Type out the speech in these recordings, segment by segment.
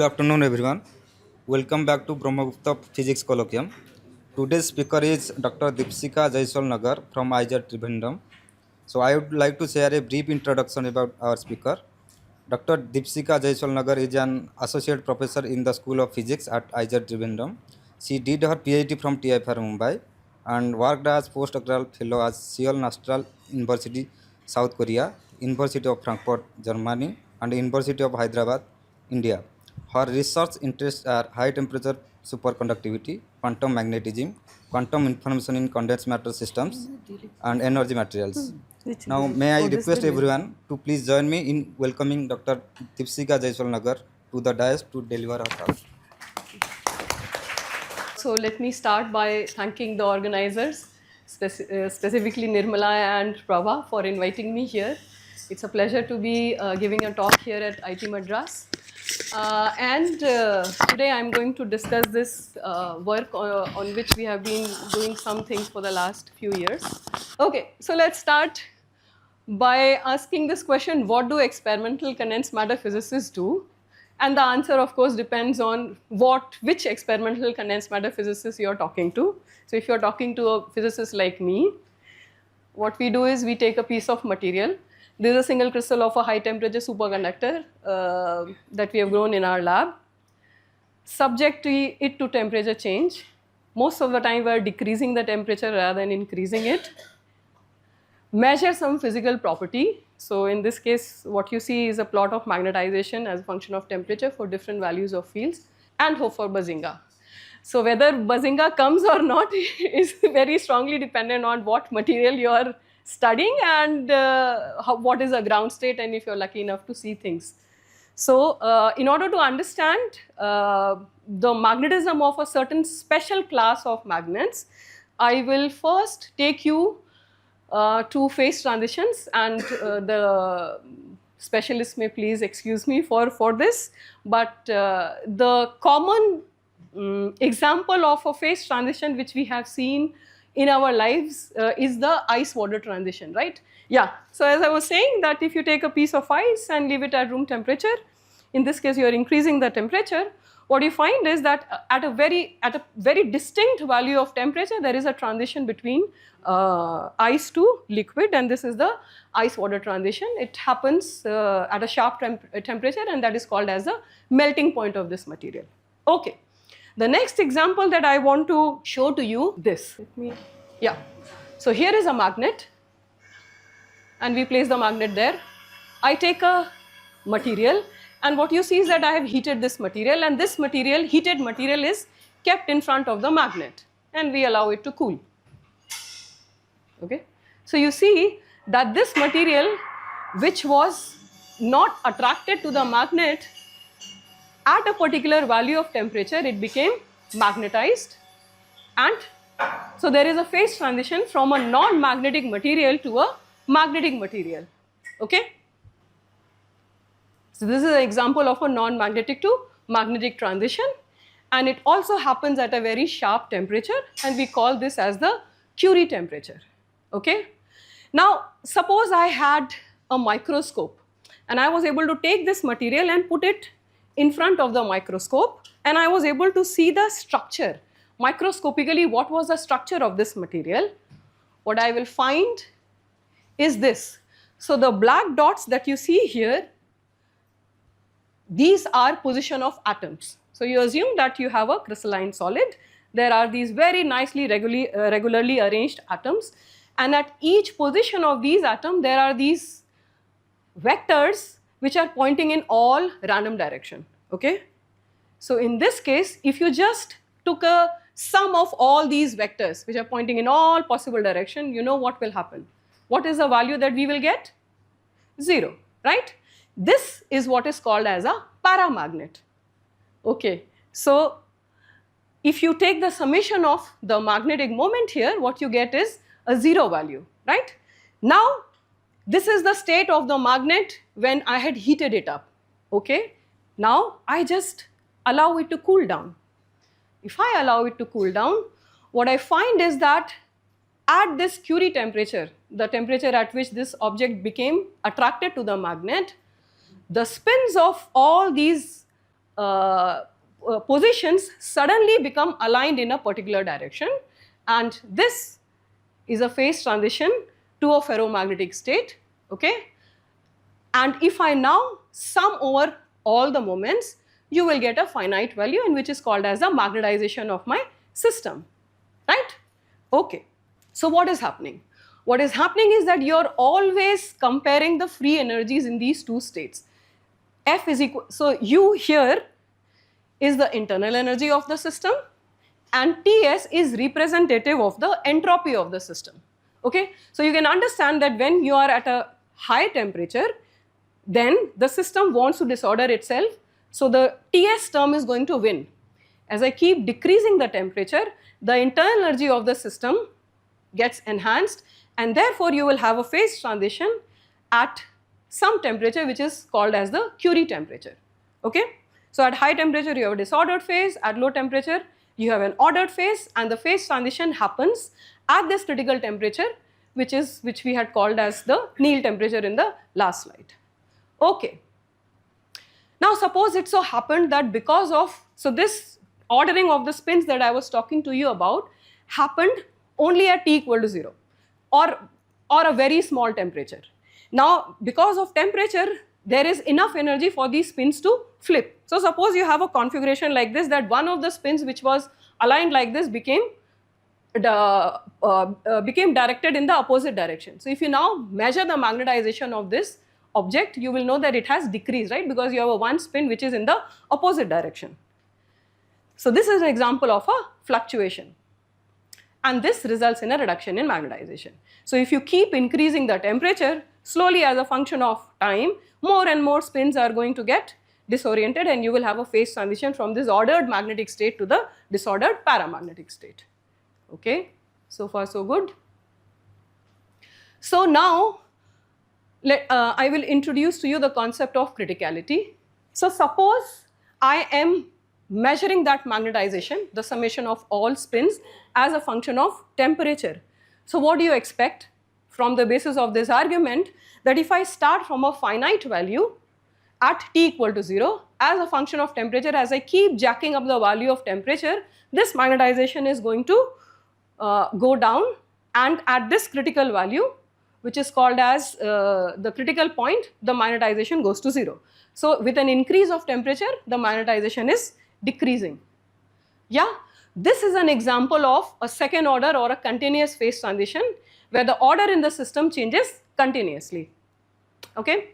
afternoon, everyone. Welcome back to Brahmagupta Physics Colloquium. Today's speaker is Dr. Dipsika Jaiswal Nagar from IJR Trivandrum. So, I would like to share a brief introduction about our speaker. Dr. Dipsika Jaiswal Nagar is an associate professor in the School of Physics at IJR Trivandrum. She did her PhD from TIFR Mumbai and worked as postdoctoral fellow at Seoul National University, South Korea, University of Frankfurt, Germany, and University of Hyderabad, India. Her research interests are high temperature superconductivity, quantum magnetism, quantum information in condensed matter systems, and energy materials. Now, may I request everyone to please join me in welcoming Dr. Dipsika Jaiswal Nagar to the dais to deliver her talk. So let me start by thanking the organizers, specifically Nirmala and Prabha, for inviting me here. It's a pleasure to be giving a talk here at IIT Madras. Today I'm going to discuss this work on which we have been doing some things for the last few years. Okay, so let's start by asking this question: what do experimental condensed matter physicists do? And the answer, of course, depends on which experimental condensed matter physicist you're talking to. So if you're talking to a physicist like me, what we do is we take a piece of material. This is a single crystal of a high temperature superconductor that we have grown in our lab. Subject it to temperature change. Most of the time we are decreasing the temperature rather than increasing it. Measure some physical property. So in this case, what you see is a plot of magnetization as a function of temperature for different values of fields, and hope for Bazinga. So whether Bazinga comes or not is very strongly dependent on what material you are studying and what is the ground state, and if you're lucky enough to see things. So in order to understand the magnetism of a certain special class of magnets, I will first take you to phase transitions, and the specialists may please excuse me for this, but the common example of a phase transition which we have seen in our lives is the ice-water transition, right? Yeah, so as I was saying, that if you take a piece of ice and leave it at room temperature, in this case you are increasing the temperature, what you find is that at a very distinct value of temperature, there is a transition between ice to liquid, and this is the ice-water transition. It happens at a sharp temperature, and that is called as the melting point of this material. Okay. The next example that I want to show to you, this. So here is a magnet, and we place the magnet there. I take a material, and what you see is that I have heated this material, and this material, heated material, is kept in front of the magnet, and we allow it to cool. Okay, so you see that this material, which was not attracted to the magnet at a particular value of temperature, it became magnetized, and so there is a phase transition from a non-magnetic material to a magnetic material. Okay, so this is an example of a non-magnetic to magnetic transition, and it also happens at a very sharp temperature, and we call this as the Curie temperature. Okay, now suppose I had a microscope, and I was able to take this material and put it in front of the microscope, and I was able to see the structure. Microscopically, what was the structure of this material? What I will find is this. So the black dots that you see here, these are position of atoms. So you assume that you have a crystalline solid. There are these very nicely regularly arranged atoms, and at each position of these atoms, there are these vectors which are pointing in all random direction. Okay, so in this case, if you just took a sum of all these vectors which are pointing in all possible direction, you know what will happen. What is the value that we will get? 0, right? This is what is called as a paramagnet. Okay, so if you take the summation of the magnetic moment here, what you get is a 0 value, right? Now, this is the state of the magnet when I had heated it up. Okay, now I just allow it to cool down. If I allow it to cool down, what I find is that at this Curie temperature, the temperature at which this object became attracted to the magnet, the spins of all these positions suddenly become aligned in a particular direction, and this is a phase transition to a ferromagnetic state. Okay, and if I now sum over all the moments, you will get a finite value, and which is called as the magnetization of my system, right? Okay, so what is happening? What is happening is that you are always comparing the free energies in these two states. F is equal, so U here is the internal energy of the system, and Ts is representative of the entropy of the system. Okay, so you can understand that when you are at a high temperature, then the system wants to disorder itself, so the Ts term is going to win. As I keep decreasing the temperature, the internal energy of the system gets enhanced, and therefore you will have a phase transition at some temperature which is called as the Curie temperature. Okay, so at high temperature you have a disordered phase, at low temperature you have an ordered phase, and the phase transition happens at this critical temperature, which we had called as the Néel temperature in the last slide. Okay, now suppose it so happened that because of, so this ordering of the spins that I was talking to you about happened only at T equal to 0 or a very small temperature. Now because of temperature, there is enough energy for these spins to flip. So suppose you have a configuration like this, that one of the spins which was aligned like this became directed in the opposite direction. So if you now measure the magnetization of this object, you will know that it has decreased, right? Because you have a one spin which is in the opposite direction. So this is an example of a fluctuation, and this results in a reduction in magnetization. So if you keep increasing the temperature, slowly as a function of time, more and more spins are going to get disoriented, and you will have a phase transition from this ordered magnetic state to the disordered paramagnetic state. Okay, so far so good. So now I will introduce to you the concept of criticality. So suppose I am measuring that magnetization, the summation of all spins, as a function of temperature. So what do you expect from the basis of this argument, that if I start from a finite value at T equal to 0 as a function of temperature, as I keep jacking up the value of temperature, this magnetization is going to go down, and at this critical value, which is called as the critical point, the magnetization goes to 0. So with an increase of temperature, the magnetization is decreasing. Yeah, this is an example of a second order or a continuous phase transition where the order in the system changes continuously. Okay,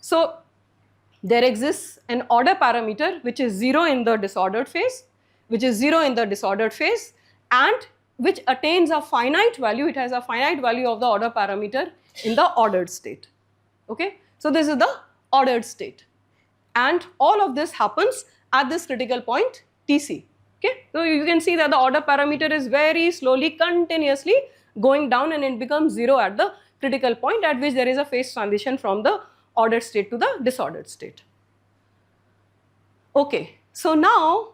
so there exists an order parameter which is 0 in the disordered phase, and which attains a finite value. It has a finite value of the order parameter in the ordered state. Okay, so this is the ordered state, and all of this happens at this critical point Tc. Okay, so you can see that the order parameter is very slowly, continuously going down, and it becomes 0 at the critical point at which there is a phase transition from the ordered state to the disordered state. Okay, so now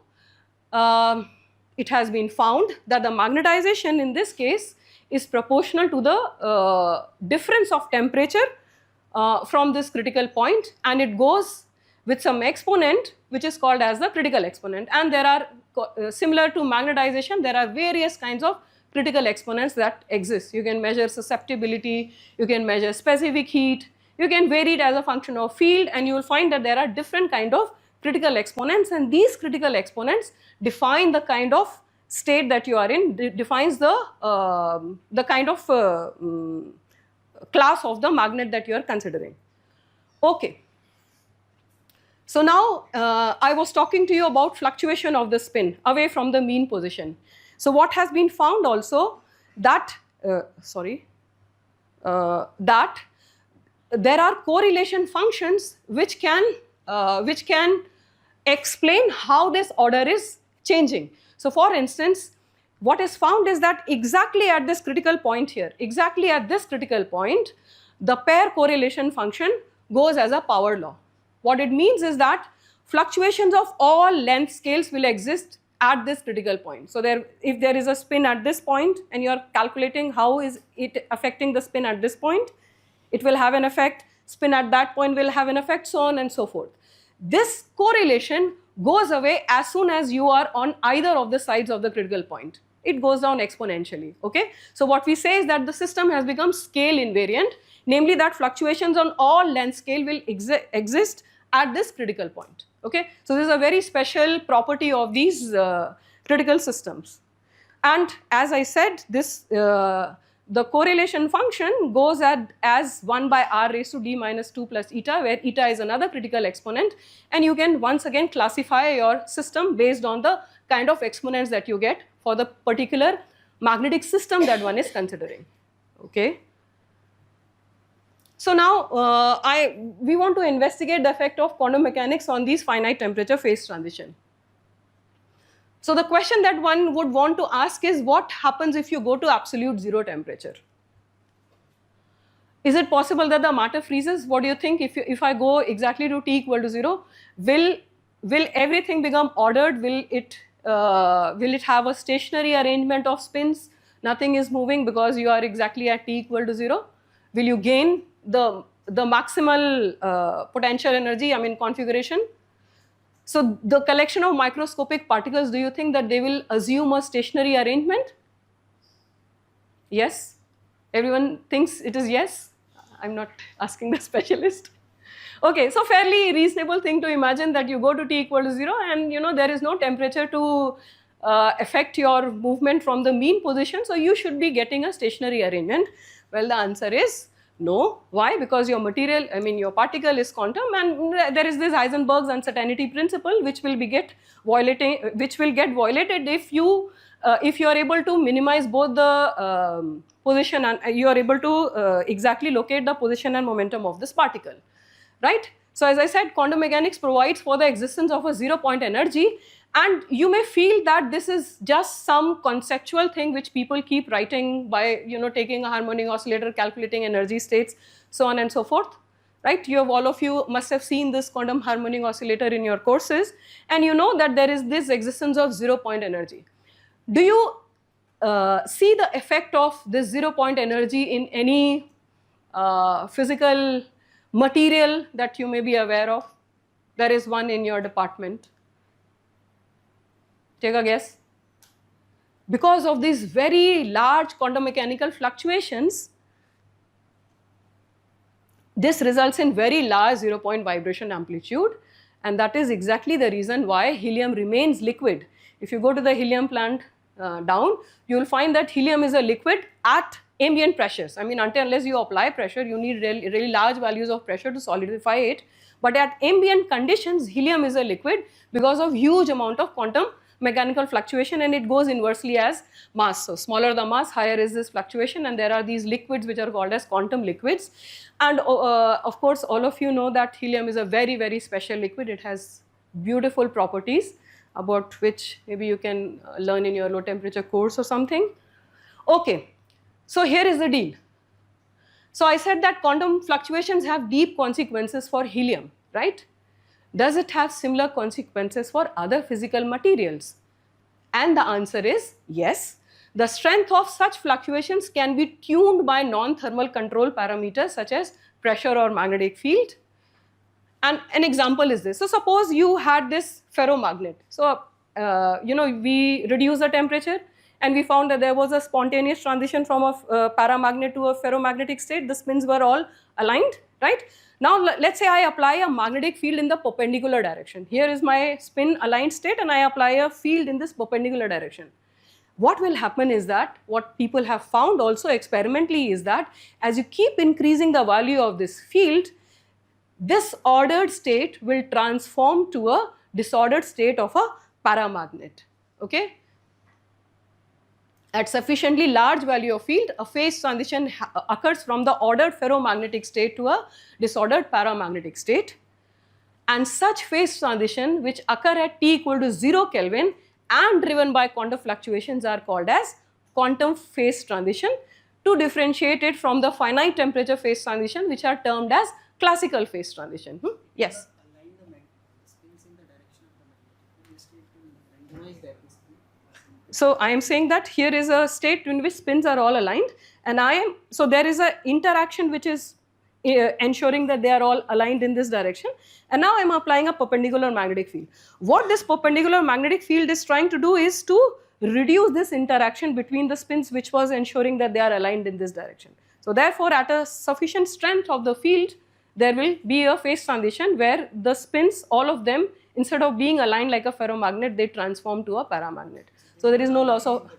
it has been found that the magnetization in this case is proportional to the difference of temperature from this critical point, and it goes with some exponent which is called as the critical exponent. And there are similar to magnetization, there are various kinds of critical exponents that exist. You can measure susceptibility, you can measure specific heat, you can vary it as a function of field, and you will find that there are different kind of critical exponents, and these critical exponents define the kind of state that you are in, defines the kind of class of the magnet that you are considering. Okay. So now I was talking to you about fluctuation of the spin away from the mean position. So what has been found also that that there are correlation functions which can explain how this order is changing. So for instance, what is found is that exactly at this critical point here, exactly at this critical point, the pair correlation function goes as a power law. What it means is that fluctuations of all length scales will exist at this critical point. So if there is a spin at this point and you are calculating how is it affecting the spin at this point, it will have an effect, spin at that point will have an effect, so on and so forth. This correlation goes away as soon as you are on either of the sides of the critical point. It goes down exponentially, okay? So what we say is that the system has become scale invariant, namely that fluctuations on all length scale will exist at this critical point, okay? So this is a very special property of these critical systems. And as I said, this the correlation function goes as 1 by r raised to d minus 2 plus eta, where eta is another critical exponent, and you can once again classify your system based on the kind of exponents that you get for the particular magnetic system that one is considering, okay? So now we want to investigate the effect of quantum mechanics on these finite temperature phase transition. So the question that one would want to ask is, what happens if you go to absolute zero temperature? Is it possible that the matter freezes? What do you think? If I go exactly to t equal to 0, will everything become ordered? Will it have a stationary arrangement of spins? Nothing is moving because you are exactly at t equal to 0. Will you gain the maximal potential energy, I mean configuration? So the collection of microscopic particles, do you think that they will assume a stationary arrangement? Yes? Everyone thinks it is yes? I'm not asking the specialist. Okay, so fairly reasonable thing to imagine that you go to t equal to 0 and there is no temperature to affect your movement from the mean position, so you should be getting a stationary arrangement. Well, the answer is no. Why? Because your material, I mean your particle is quantum, and there is this Heisenberg's uncertainty principle which will get violated if you are able to minimize both the position and you are able to exactly locate the position and momentum of this particle, right? So as I said, quantum mechanics provides for the existence of a zero-point energy, and you may feel that this is just some conceptual thing which people keep writing by taking a harmonic oscillator, calculating energy states, so on and so forth, right? All of you must have seen this quantum harmonic oscillator in your courses, and you know that there is this existence of zero-point energy. Do you see the effect of this zero-point energy in any physical material that you may be aware of? There is one in your department. Take a guess. Because of these very large quantum mechanical fluctuations, this results in very large zero-point vibration amplitude, and that is exactly the reason why helium remains liquid. If you go to the helium plant down, you will find that helium is a liquid at ambient pressures. I mean, unless you apply pressure, you need really large values of pressure to solidify it. But at ambient conditions, helium is a liquid because of huge amount of quantum mechanical fluctuation, and it goes inversely as mass. So smaller the mass, higher is this fluctuation, and there are these liquids which are called as quantum liquids. And of course, all of you know that helium is a very, very special liquid. It has beautiful properties about which maybe you can learn in your low temperature course or something. Okay, so here is the deal. So I said that quantum fluctuations have deep consequences for helium, right? Does it have similar consequences for other physical materials? And the answer is yes. The strength of such fluctuations can be tuned by non-thermal control parameters such as pressure or magnetic field. And an example is this. So suppose you had this ferromagnet. So, we reduced the temperature and we found that there was a spontaneous transition from a paramagnet to a ferromagnetic state. The spins were all aligned, right? Now, let's say I apply a magnetic field in the perpendicular direction. Here is my spin aligned state, and I apply a field in this perpendicular direction. What will happen is that, what people have found also experimentally is that as you keep increasing the value of this field, this ordered state will transform to a disordered state of a paramagnet, okay? At sufficiently large value of field, a phase transition occurs from the ordered ferromagnetic state to a disordered paramagnetic state. And such phase transition which occur at t equal to 0 Kelvin and driven by quantum fluctuations are called as quantum phase transition, to differentiate it from the finite temperature phase transition which are termed as classical phase transition. Yes? So I am saying that here is a state in which spins are all aligned, and so there is an interaction which is ensuring that they are all aligned in this direction. And now I'm applying a perpendicular magnetic field. What this perpendicular magnetic field is trying to do is to reduce this interaction between the spins, which was ensuring that they are aligned in this direction. So therefore, at a sufficient strength of the field, there will be a phase transition where the spins, all of them, instead of being aligned like a ferromagnet, they transform to a paramagnet. So there is no loss of,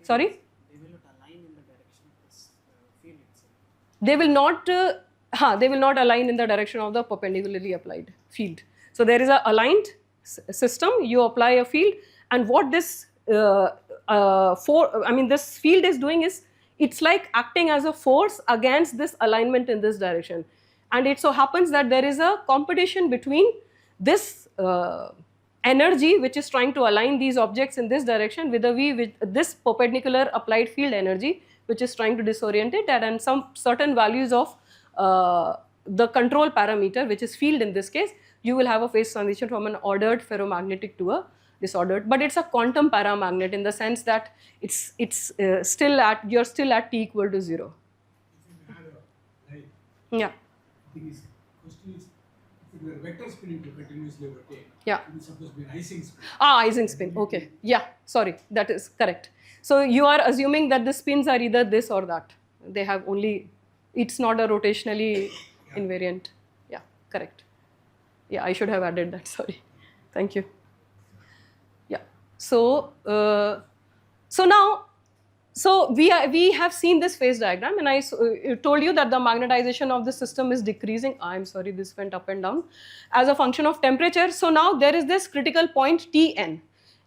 sorry? They will not align in the direction of this field itself. They will not align in the direction of the perpendicularly applied field. So there is a aligned system, you apply a field, and what this this field is doing is, it's like acting as a force against this alignment in this direction. And it so happens that there is a competition between this energy which is trying to align these objects in this direction with this perpendicular applied field energy which is trying to disorient it, and some certain values of the control parameter, which is field in this case, you will have a phase transition from an ordered ferromagnetic to a disordered. But it's a quantum paramagnet in the sense that you're still at t equal to 0. Yeah. Question is, if it were vector spinning to continuously overtake, Yeah. it is supposed to be an Ising spin. Ising spin. Okay. Yeah. Sorry. That is correct. So you are assuming that the spins are either this or that. They have only, it's not a rotationally invariant. Yeah. Correct. Yeah. I should have added that. Sorry. Thank you. Yeah. So, so we have seen this phase diagram, and I told you that the magnetization of the system is decreasing. I'm sorry, this went up and down as a function of temperature. So now there is this critical point Tn,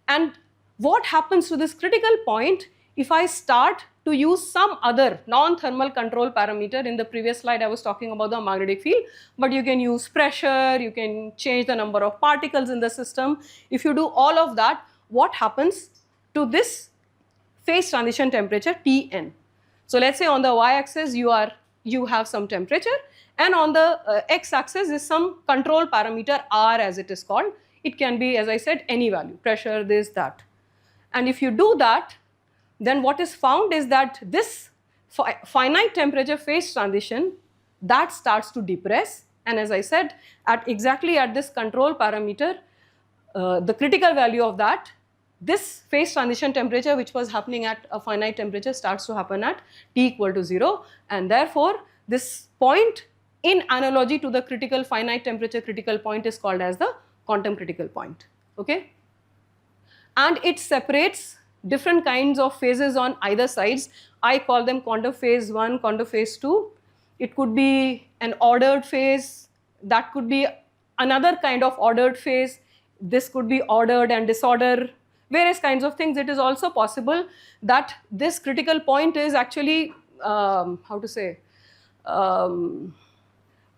and what happens to this critical point if I start to use some other non-thermal control parameter? In the previous slide I was talking about the magnetic field, but you can use pressure, you can change the number of particles in the system. If you do all of that, what happens to this phase transition temperature Tn? So let's say on the y-axis you have some temperature, and on the x-axis is some control parameter R, as it is called. It can be, as I said, any value, pressure, this, that. And if you do that, then what is found is that this finite temperature phase transition, that starts to depress. And as I said, exactly at this control parameter, the critical value of that, this phase transition temperature which was happening at a finite temperature starts to happen at t equal to 0, and therefore this point, in analogy to the critical finite temperature critical point, is called as the quantum critical point. Okay, and it separates different kinds of phases on either sides. I call them quantum phase 1, quantum phase 2. It could be an ordered phase, that could be another kind of ordered phase, this could be ordered and disorder, various kinds of things. It is also possible that this critical point is actually,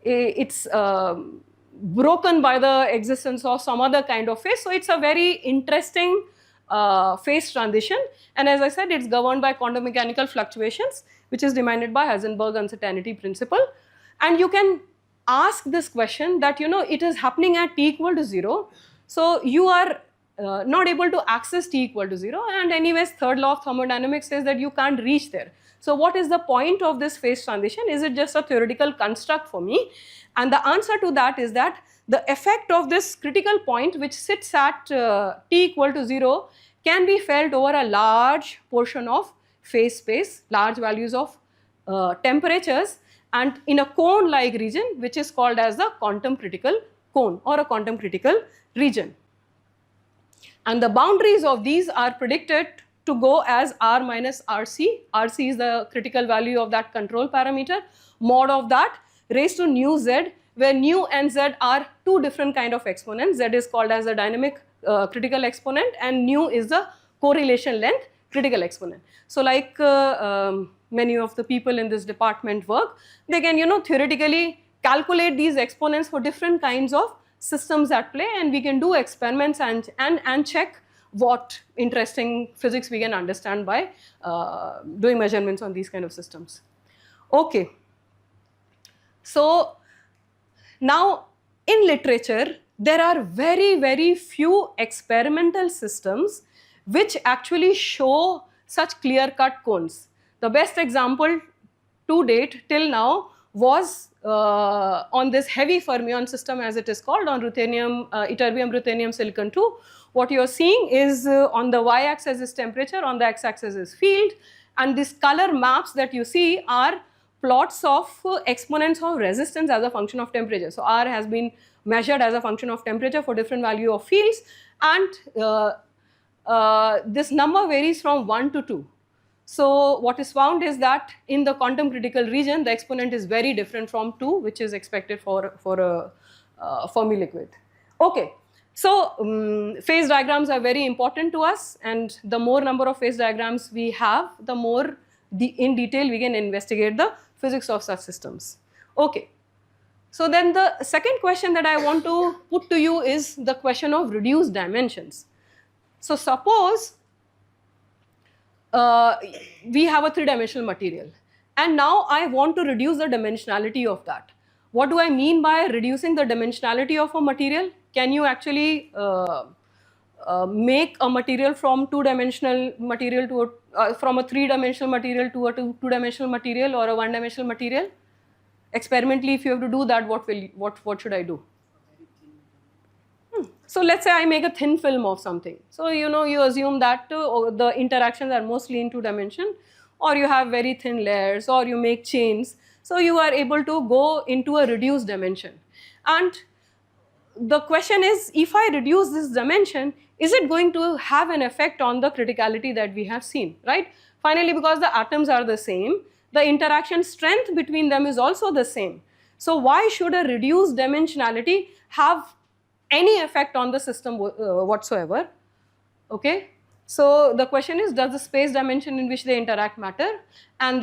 it's broken by the existence of some other kind of phase. So it's a very interesting phase transition, and as I said, it's governed by quantum mechanical fluctuations, which is demanded by Heisenberg uncertainty principle. And you can ask this question that, you know, it is happening at t equal to 0, so you are not able to access t equal to 0, and anyways third law of thermodynamics says that you can't reach there. So what is the point of this phase transition? Is it just a theoretical construct for me? And the answer to that is that the effect of this critical point, which sits at t equal to 0, can be felt over a large portion of phase space, large values of temperatures, and in a cone-like region which is called as the quantum critical cone or a quantum critical region. And the boundaries of these are predicted to go as R minus RC. RC is the critical value of that control parameter, mod of that raised to nu z, where nu and z are two different kind of exponents. Z is called as the dynamic critical exponent, and nu is the correlation length critical exponent. So like many of the people in this department work, they can, you know, theoretically calculate these exponents for different kinds of systems at play, and we can do experiments and check what interesting physics we can understand by doing measurements on these kind of systems. Okay. So now in literature, there are very, very few experimental systems which actually show such clear-cut cones. The best example to date till now was on this heavy fermion system, as it is called, on ruthenium, ytterbium ruthenium silicon 2. What you are seeing is on the y-axis is temperature, on the x-axis is field, and these color maps that you see are plots of exponents of resistance as a function of temperature. So R has been measured as a function of temperature for different value of fields, and this number varies from 1 to 2. So what is found is that in the quantum critical region, the exponent is very different from 2, which is expected for a Fermi liquid. Okay, so phase diagrams are very important to us, and the more number of phase diagrams we have, the more in detail we can investigate the physics of such systems. Okay, so then the second question that I want to put to you is the question of reduced dimensions. So suppose we have a three-dimensional material, and now I want to reduce the dimensionality of that. What do I mean by reducing the dimensionality of a material? Can you actually make a material from two-dimensional material to from a three-dimensional material to a two-dimensional material or a one-dimensional material? Experimentally, if you have to do that, what should I do? So let's say I make a thin film of something. So you assume that the interactions are mostly in 2 dimension, or you have very thin layers, or you make chains. So you are able to go into a reduced dimension. And the question is, if I reduce this dimension, is it going to have an effect on the criticality that we have seen, right? Finally, because the atoms are the same, the interaction strength between them is also the same. So why should a reduced dimensionality have any effect on the system whatsoever? Okay, so the question is, does the space dimension in which they interact matter, and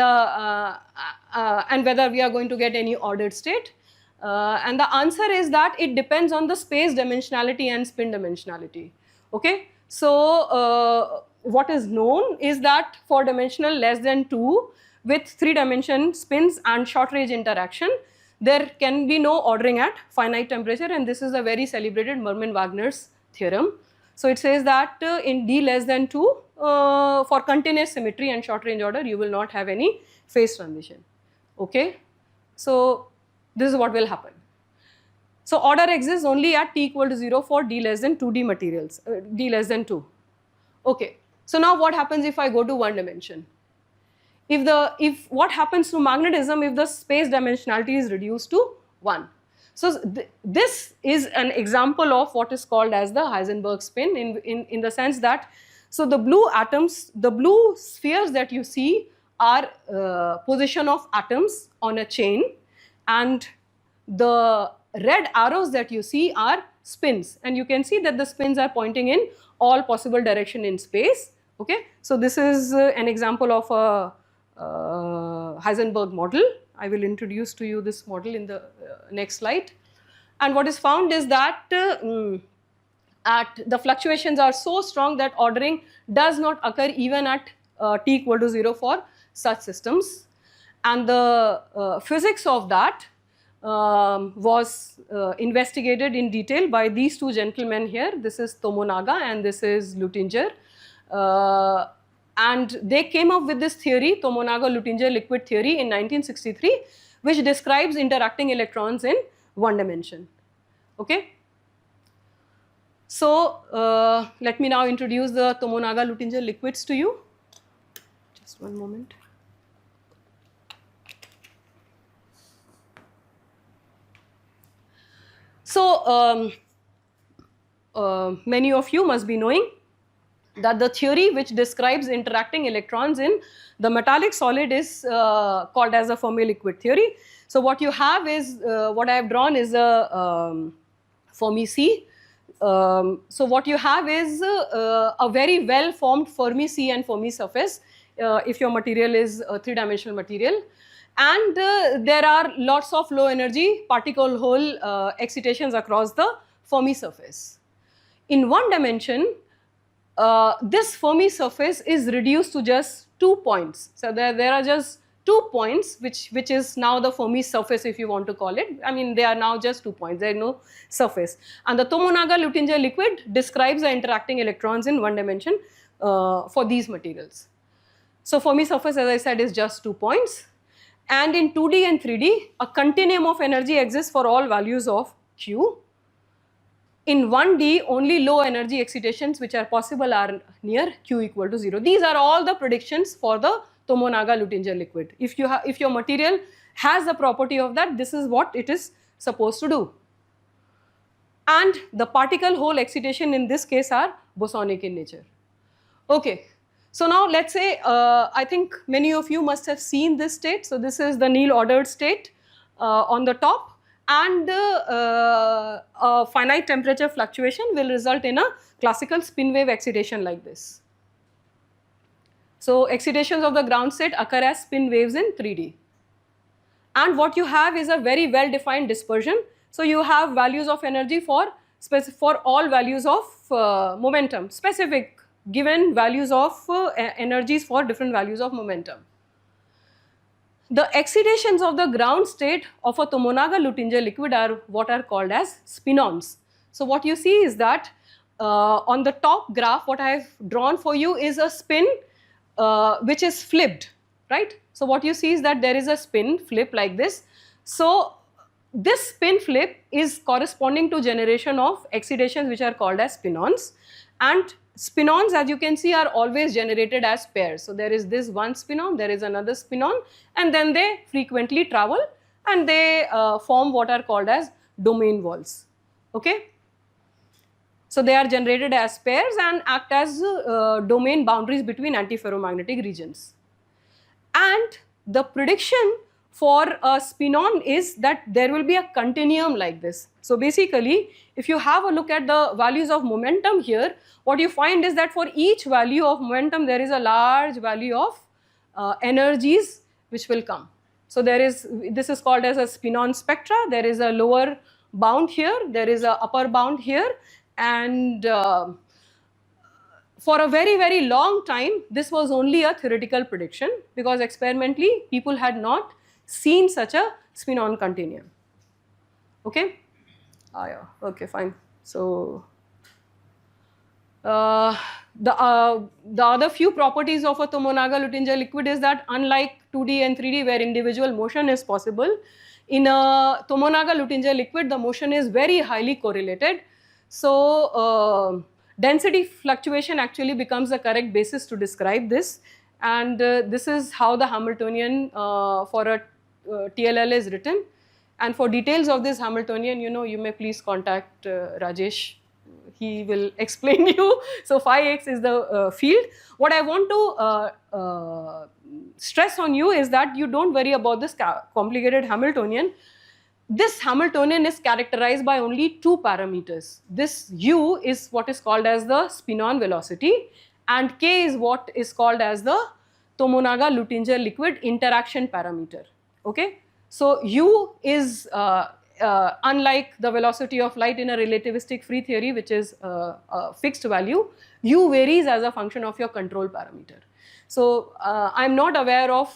whether we are going to get any ordered state? And the answer is that it depends on the space dimensionality and spin dimensionality. Okay, so what is known is that for dimensional less than 2 with 3-dimension spins and short range interaction, there can be no ordering at finite temperature, and this is a very celebrated Mermin-Wagner's theorem. So it says that in D less than 2, for continuous symmetry and short range order, you will not have any phase transition. Okay, so this is what will happen. So order exists only at t equal to 0 for D less than 2D materials, D less than 2. Okay, so now what happens if I go to 1 dimension? If what happens to magnetism if the space dimensionality is reduced to 1? So this is an example of what is called as the Heisenberg spin in the sense that, so the blue atoms, the blue spheres that you see are position of atoms on a chain, and the red arrows that you see are spins, and you can see that the spins are pointing in all possible direction in space. Okay, so this is an example of a Heisenberg model. I will introduce to you this model in the next slide. And what is found is that the fluctuations are so strong that ordering does not occur even at t equal to 0 for such systems. And the physics of that was investigated in detail by these two gentlemen here. This is Tomonaga and this is Luttinger. And they came up with this theory, Tomonaga-Luttinger liquid theory, in 1963, which describes interacting electrons in 1 dimension. Okay. So let me now introduce the Tomonaga-Luttinger liquids to you. Just one moment. So many of you must be knowing that the theory which describes interacting electrons in the metallic solid is called as a Fermi liquid theory. So what you have is, what I have drawn is a Fermi sea. So what you have is a very well formed Fermi sea and Fermi surface if your material is a 3-dimensional material. And there are lots of low energy particle hole excitations across the Fermi surface. In 1 dimension, this Fermi surface is reduced to just 2 points. So there are just 2 points which is now the Fermi surface, if you want to call it. I mean, they are now just 2 points, there is no surface. And the Tomonaga-Luttinger liquid describes the interacting electrons in 1 dimension for these materials. So Fermi surface, as I said, is just 2 points. And in 2D and 3D, a continuum of energy exists for all values of Q. In 1D, only low energy excitations which are possible are near Q equal to 0. These are all the predictions for the Tomonaga-Luttinger liquid. If your material has the property of that, this is what it is supposed to do. And the particle hole excitation in this case are bosonic in nature. Okay, so now let's say, I think many of you must have seen this state. So this is the Néel ordered state on the top, and a finite temperature fluctuation will result in a classical spin wave excitation like this. So excitations of the ground state occur as spin waves in 3D. And what you have is a very well defined dispersion. So you have values of energy for all values of momentum, specific given values of energies for different values of momentum. The excitations of the ground state of a Tomonaga-Luttinger liquid are what are called as spin-ons. So what you see is that on the top graph, what I have drawn for you is a spin which is flipped, right? So what you see is that there is a spin flip like this. So this spin flip is corresponding to generation of excitations which are called as spin-ons, and spin-ons, as you can see, are always generated as pairs. So there is this one spin-on, there is another spin-on, and then they frequently travel and they form what are called as domain walls. Okay. So they are generated as pairs and act as domain boundaries between antiferromagnetic regions. And the prediction for a spin-on is that there will be a continuum like this. So basically, if you have a look at the values of momentum here, what you find is that for each value of momentum, there is a large value of energies which will come. So this is called as a spin-on spectra. There is a lower bound here, there is a upper bound here, and for a very, very long time, this was only a theoretical prediction, because experimentally people had not seen such a spin-on continuum. Okay? Yeah. Okay, fine. So the other few properties of a Tomonaga-Luttinger liquid is that unlike 2D and 3D where individual motion is possible, in a Tomonaga-Luttinger liquid the motion is very highly correlated. So density fluctuation actually becomes the correct basis to describe this, and this is how the Hamiltonian for a TLL is written. And for details of this Hamiltonian, you may please contact Rajesh. He will explain you. So phi x is the field. What I want to stress on you is that you don't worry about this complicated Hamiltonian. This Hamiltonian is characterized by only two parameters. This u is what is called as the spin-on velocity, and k is what is called as the Tomonaga-Luttinger liquid interaction parameter. Okay, so u is unlike the velocity of light in a relativistic free theory, which is a fixed value, u varies as a function of your control parameter. So I am not aware of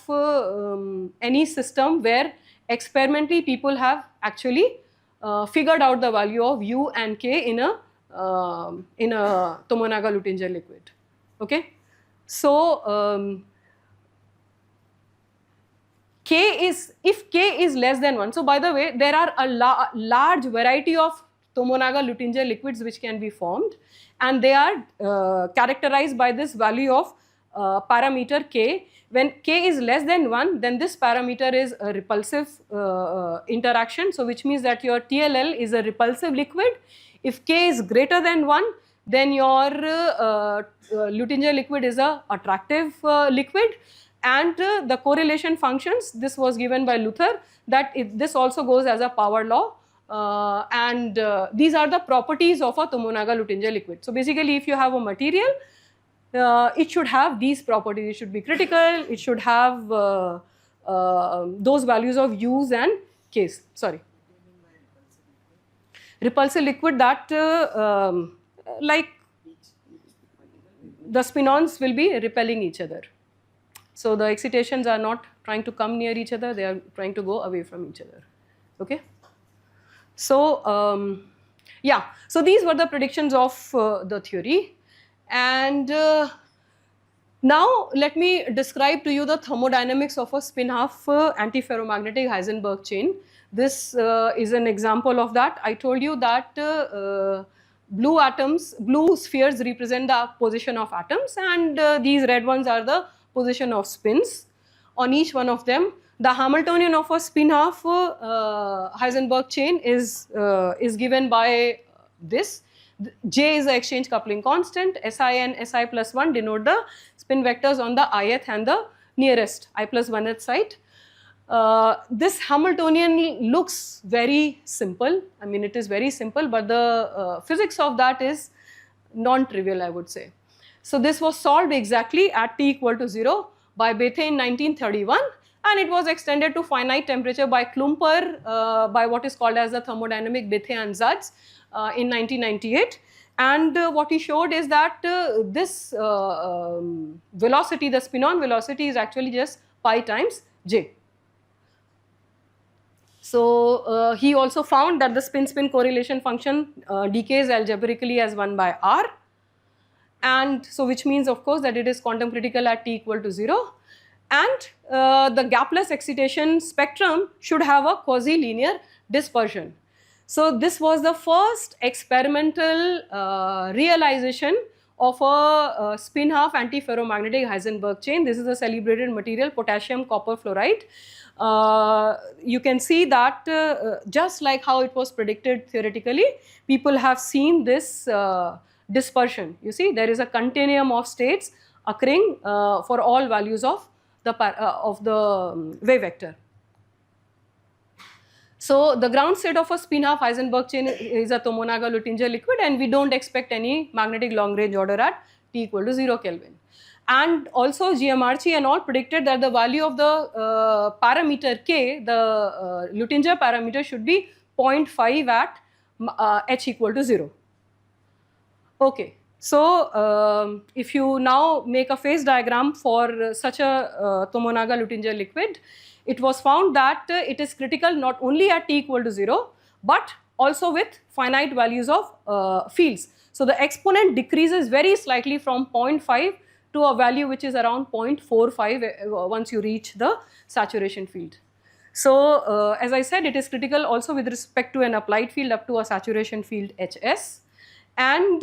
any system where experimentally people have actually figured out the value of u and k in a Tomonaga-Luttinger liquid. Okay, so if k is less than 1, so by the way, there are a large variety of Tomonaga-Luttinger liquids which can be formed, and they are characterized by this value of parameter k. When k is less than 1, then this parameter is a repulsive interaction, so which means that your TLL is a repulsive liquid. If k is greater than 1, then your Luttinger liquid is a attractive liquid. And the correlation functions, this was given by Luther, that this also goes as a power law, and these are the properties of a Tomonaga-Luttinger liquid. So basically, if you have a material, it should have these properties. It should be critical, it should have those values of u's and k's. Sorry. Repulsive liquid, that like the spin-ons will be repelling each other. So the excitations are not trying to come near each other, they are trying to go away from each other. Okay. So yeah, so these were the predictions of the theory, and Now, let me describe to you the thermodynamics of a spin-half antiferromagnetic Heisenberg chain. This is an example of that. I told you that blue spheres represent the position of atoms, and these red ones are the position of spins on each one of them. The Hamiltonian of a spin-half Heisenberg chain is given by this. J is the exchange coupling constant. Si and Si plus 1 denote the spin vectors on the ith and the nearest I plus 1th site. This Hamiltonian looks very simple. I mean, it is very simple, but the physics of that is non-trivial, I would say. So this was solved exactly at t equal to 0 by Bethe in 1931, and it was extended to finite temperature by Klumper by what is called as the thermodynamic Bethe-Ansatz in 1998. And what he showed is that this velocity, the spin-on velocity, is actually just pi times j. So he also found that the spin-spin correlation function decays algebraically as 1 by r, and so which means of course that it is quantum critical at t equal to 0, and the gapless excitation spectrum should have a quasi-linear dispersion. So this was the first experimental realization of a spin-half antiferromagnetic Heisenberg chain. This is a celebrated material, potassium copper fluoride. You can see that just like how it was predicted theoretically, people have seen this dispersion. You see, there is a continuum of states occurring for all values of the wave vector. So the ground state of a spin-half Heisenberg chain is a Tomonaga-Luttinger liquid, and we don't expect any magnetic long-range order at t equal to 0 Kelvin. And also Giamarchi and all predicted that the value of the parameter k, the Luttinger parameter, should be 0.5 at h equal to 0. Okay, so if you now make a phase diagram for such a Tomonaga-Luttinger liquid, it was found that it is critical not only at t equal to 0, but also with finite values of fields. So the exponent decreases very slightly from 0.5 to a value which is around 0.45 once you reach the saturation field. So as I said, it is critical also with respect to an applied field up to a saturation field Hs, and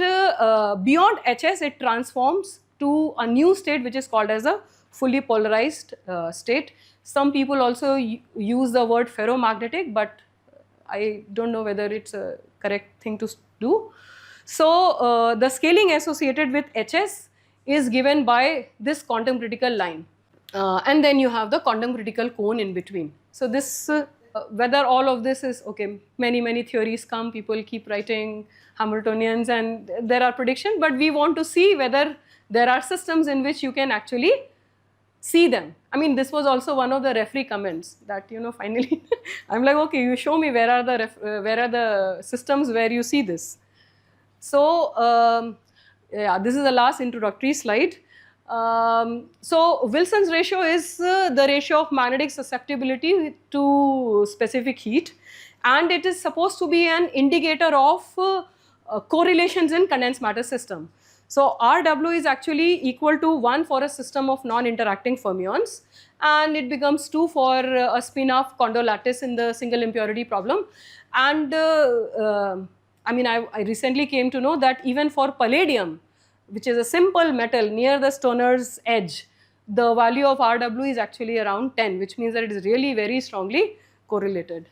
beyond Hs it transforms to a new state which is called as a fully polarized state. Some people also use the word ferromagnetic, but I don't know whether it's a correct thing to do. So the scaling associated with Hs is given by this quantum critical line, and then you have the quantum critical cone in between. So this whether all of this is okay, many theories come, people keep writing Hamiltonians and there are predictions, but we want to see whether there are systems in which you can actually see them. I mean, this was also one of the referee comments that, you know, finally I'm like, okay, you show me where are the systems where you see this. So yeah, this is the last introductory slide. So Wilson's ratio is the ratio of magnetic susceptibility to specific heat, and it is supposed to be an indicator of correlations in condensed matter system. So Rw is actually equal to 1 for a system of non-interacting fermions, and it becomes 2 for a spin-off Kondo lattice in the single impurity problem. And I mean, I recently came to know that even for palladium, which is a simple metal near the Stoner's edge, the value of Rw is actually around 10, which means that it is really very strongly correlated.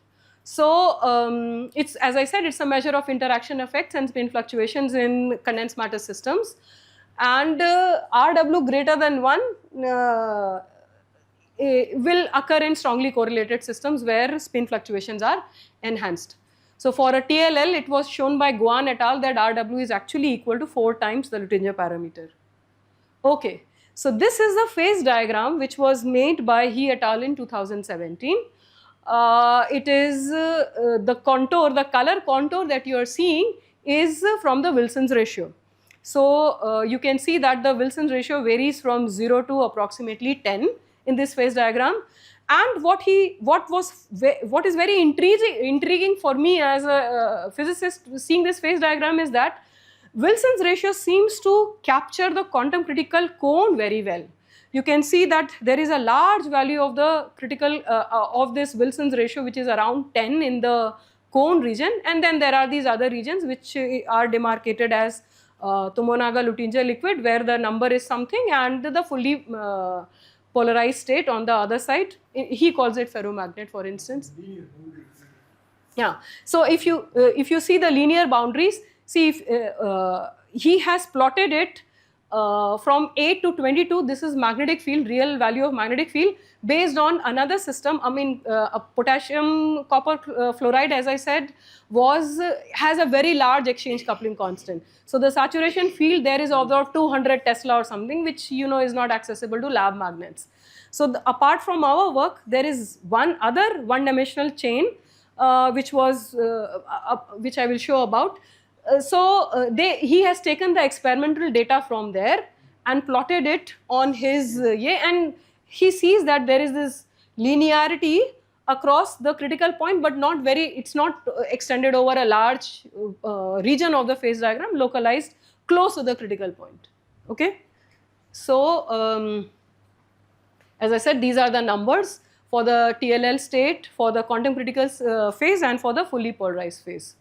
So it's, as I said, it's a measure of interaction effects and spin fluctuations in condensed matter systems, and Rw greater than 1 will occur in strongly correlated systems where spin fluctuations are enhanced. So for a TLL, it was shown by Guan et al. That Rw is actually equal to 4 times the Luttinger parameter. Okay, so this is the phase diagram which was made by He et al. In 2017. It is the contour, the color contour that you are seeing is from the Wilson's ratio. So you can see that the Wilson's ratio varies from 0 to approximately 10 in this phase diagram. And what is very intriguing for me as a physicist seeing this phase diagram is that Wilson's ratio seems to capture the quantum critical cone very well. You can see that there is a large value of the critical of this Wilson's ratio, which is around 10 in the cone region, and then there are these other regions which are demarcated as Tomonaga-Luttinger liquid, where the number is something, and the fully polarized state on the other side. He calls it ferromagnet, for instance. Yeah. So if you see the linear boundaries, see if he has plotted it from 8 to 22. This is magnetic field, real value of magnetic field, based on another system. I mean, a potassium copper fluoride, as I said, has a very large exchange coupling constant. So the saturation field there is about 200 Tesla or something, which is not accessible to lab magnets. So apart from our work, there is one other one-dimensional chain which I will show about. He has taken the experimental data from there and plotted it on his and he sees that there is this linearity across the critical point, but it's not extended over a large region of the phase diagram, localized close to the critical point. Okay, so as I said, these are the numbers for the TLL state, for the quantum critical phase, and for the fully polarized phase.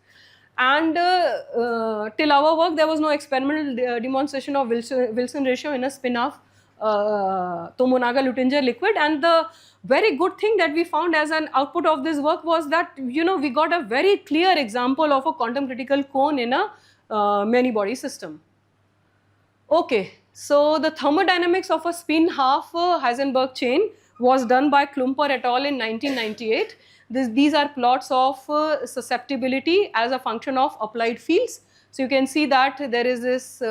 And till our work, there was no experimental demonstration of Wilson ratio in a spin-off Tomonaga-Luttinger liquid. And the very good thing that we found as an output of this work was that we got a very clear example of a quantum critical cone in a many-body system. Okay, so the thermodynamics of a spin-half Heisenberg chain was done by Klumper et al. In 1998. These are plots of susceptibility as a function of applied fields. So you can see that there is this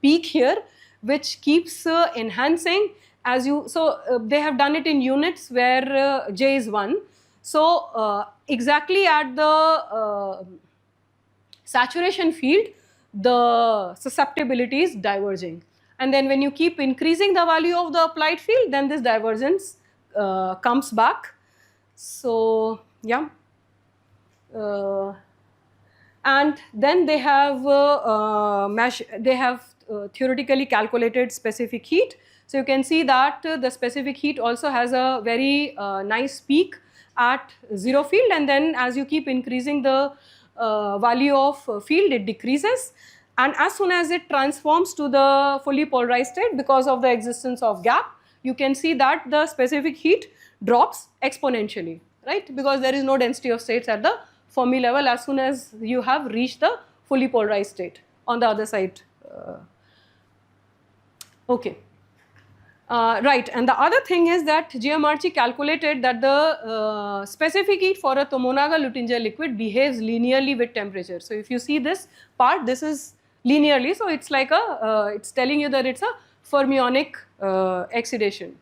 peak here which keeps enhancing as they have done it in units where J is 1. So exactly at the saturation field, the susceptibility is diverging. And then when you keep increasing the value of the applied field, then this divergence comes back. So yeah, and then they have theoretically calculated specific heat. So you can see that the specific heat also has a very nice peak at zero field, and then as you keep increasing the value of field, it decreases, and as soon as it transforms to the fully polarized state, because of the existence of gap, you can see that the specific heat drops exponentially, right? Because there is no density of states at the Fermi level as soon as you have reached the fully polarized state on the other side. Okay. Right, and the other thing is that GMRC calculated that the specific heat for a Tomonaga-Luttinger liquid behaves linearly with temperature. So if you see this part, this is linearly, so it's like it's telling you that it's a fermionic excitation.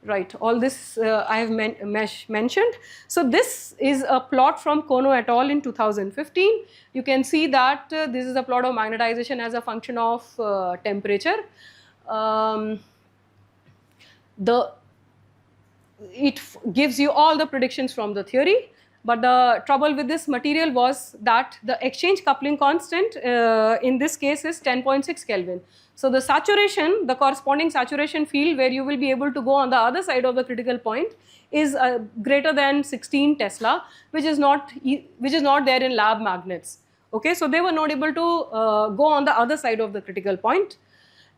Right, all this I have mentioned. So this is a plot from Kono et al. In 2015. You can see that this is a plot of magnetization as a function of temperature. It gives you all the predictions from the theory, but the trouble with this material was that the exchange coupling constant in this case is 10.6 Kelvin. So the saturation, the corresponding saturation field where you will be able to go on the other side of the critical point is greater than 16 Tesla, which is not there in lab magnets. Okay, so they were not able to go on the other side of the critical point.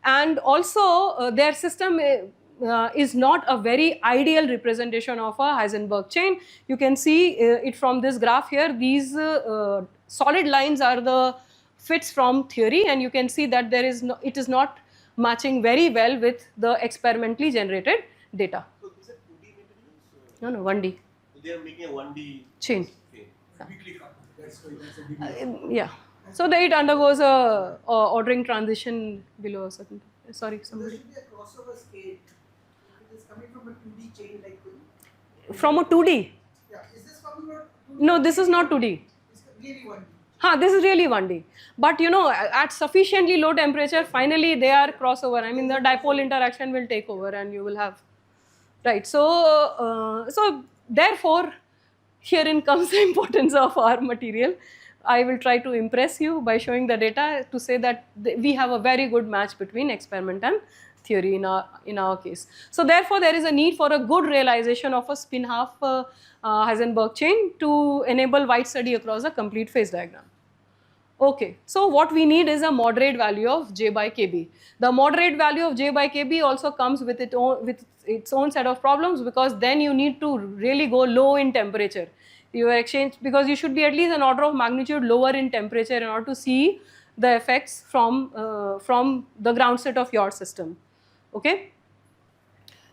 And also their system is not a very ideal representation of a Heisenberg chain. You can see it from this graph here. These solid lines are the fits from theory, and you can see that it is not matching very well with the experimentally generated data. So these are 2D materials? No, 1D. So they are making a 1D chain. Weakly coupled. That's why that's a big Yeah. So that it undergoes a ordering transition below a certain. Sorry, There somebody. should be a crossover state. It is coming from a 2D chain like From a 2D. yeah. Is this coming from 2D? No, this is not 2D. It's really 1D. This is really 1D. But at sufficiently low temperature, finally they are crossover. I mean, the dipole interaction will take over and you will have, right. So, so therefore, herein comes the importance of our material, I will try to impress you by showing the data to say that we have a very good match between experiment and theory in our case. So therefore, there is a need for a good realization of a spin half Heisenberg chain to enable wide study across a complete phase diagram. Okay, so what we need is a moderate value of J by Kb. The moderate value of J by Kb also comes with its own set of problems, because then you need to really go low in temperature. Your exchange, because you should be at least an order of magnitude lower in temperature in order to see the effects from the ground state of your system. Okay,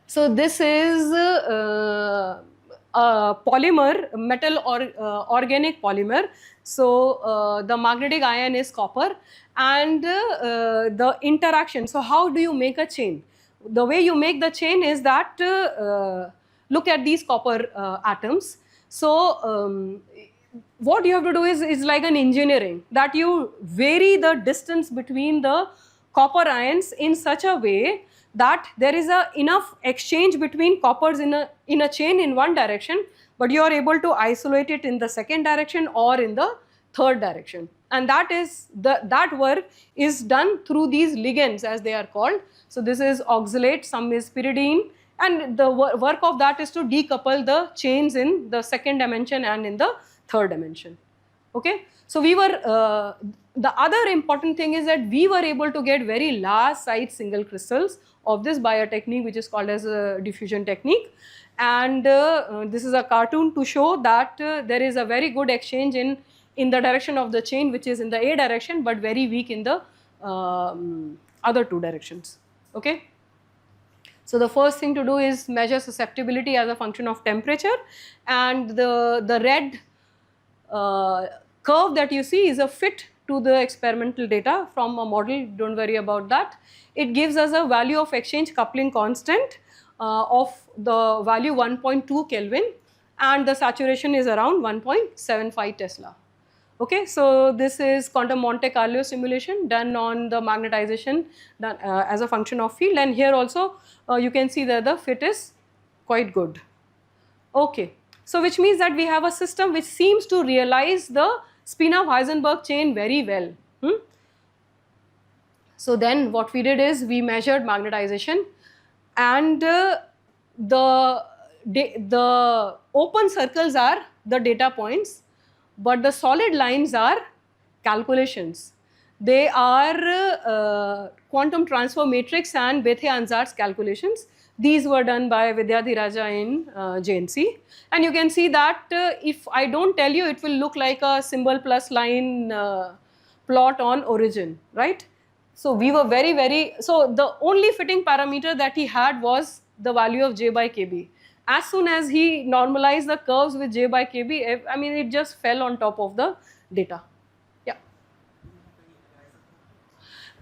so this is a polymer, metal or organic polymer. So the magnetic ion is copper, and the interaction. So how do you make a chain? The way you make the chain is that look at these copper atoms. So what you have to do is like an engineering, that you vary the distance between the copper ions in such a way that there is enough exchange between coppers in a chain in one direction, but you are able to isolate it in the second direction or in the third direction. And that work is done through these ligands, as they are called. So this is oxalate, some is pyridine, and the work of that is to decouple the chains in the second dimension and in the third dimension. Okay, so we were the other important thing is that we were able to get very large size single crystals of this by a technique which is called as a diffusion technique. And this is a cartoon to show that there is a very good exchange in the direction of the chain, which is in the A direction, but very weak in the other two directions. Okay. So the first thing to do is measure susceptibility as a function of temperature, and the red curve that you see is a fit to the experimental data from a model. Don't worry about that. It gives us a value of exchange coupling constant of the value 1.2 Kelvin, and the saturation is around 1.75 Tesla. Okay, so this is quantum Monte Carlo simulation done on the magnetization done as a function of field, and here also you can see that the fit is quite good. Okay, so which means that we have a system which seems to realize the spin-off Heisenberg chain very well. So then what we did is we measured magnetization, and the open circles are the data points, but the solid lines are calculations. They are quantum transfer matrix and Bethe-Ansatz calculations. These were done by Vidyadhiraja in JNC, and you can see that if I don't tell you, it will look like a symbol plus line plot on origin, right? So we were so the only fitting parameter that he had was the value of J by Kb. As soon as he normalized the curves with J by Kb, I mean, it just fell on top of the data. Yeah.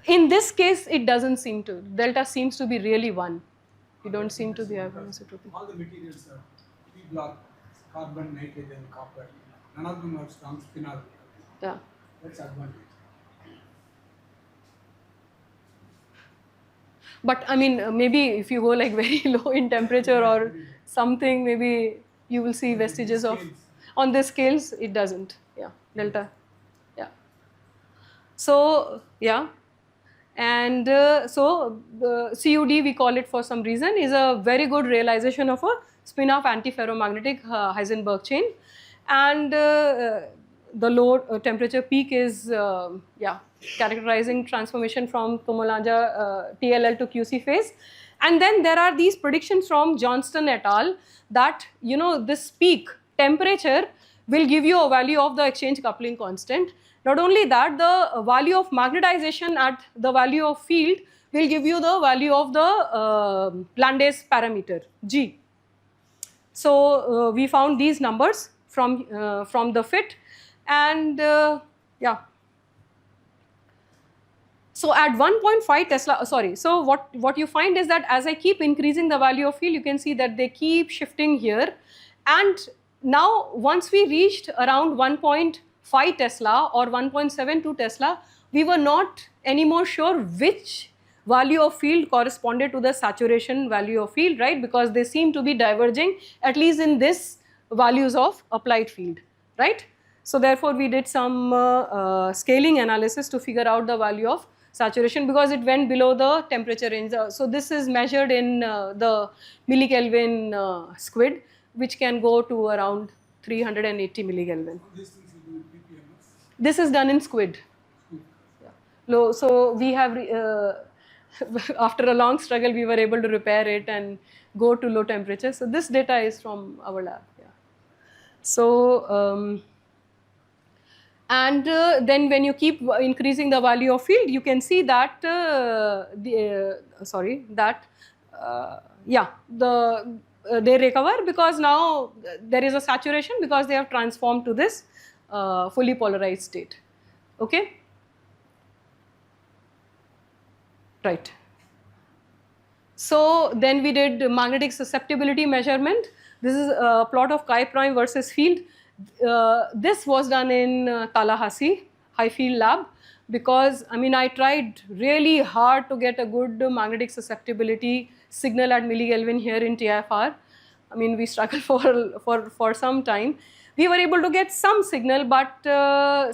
In this case, it doesn't seem to. Delta seems to be really 1. You don't seem to be having anisotropy. All the materials are P block, carbon, nitrogen, copper. None of them are strong spin orbitals. Yeah. That's advantage. But I mean, maybe if you go like very low in temperature or something, maybe you will see vestiges of. On the scales, it doesn't. Yeah, delta. Yeah. So yeah, and so CUD, we call it for some reason, is a very good realization of a spin-off antiferromagnetic Heisenberg chain, and the low temperature peak is characterizing transformation from Comalanja TLL to QC phase. And then there are these predictions from Johnston et al. That this peak temperature will give you a value of the exchange coupling constant. Not only that, the value of magnetization at the value of field will give you the value of the Landes parameter G. So we found these numbers from the fit, and yeah. So at 1.5 Tesla, so what you find is that as I keep increasing the value of field, you can see that they keep shifting here, and now once we reached around 1.5 Tesla or 1.72 Tesla, we were not anymore sure which value of field corresponded to the saturation value of field, right? Because they seem to be diverging, at least in this values of applied field, right? So therefore we did some scaling analysis to figure out the value of saturation because it went below the temperature range. So this is measured in the millikelvin squid, which can go to around 380 millikelvin. All these things will be in ppms. This is done in squid. Yeah. So we have, after a long struggle, we were able to repair it and go to low temperature. So this data is from our lab. Yeah. So, and then when you keep increasing the value of field, you can see that they recover because now there is a saturation because they have transformed to this fully polarized state. Okay. Right. So then we did magnetic susceptibility measurement. This is a plot of chi prime versus field. This was done in Tallahassee high field lab because I tried really hard to get a good magnetic susceptibility signal at millikelvin here in TIFR. We struggled for some time. We were able to get some signal, but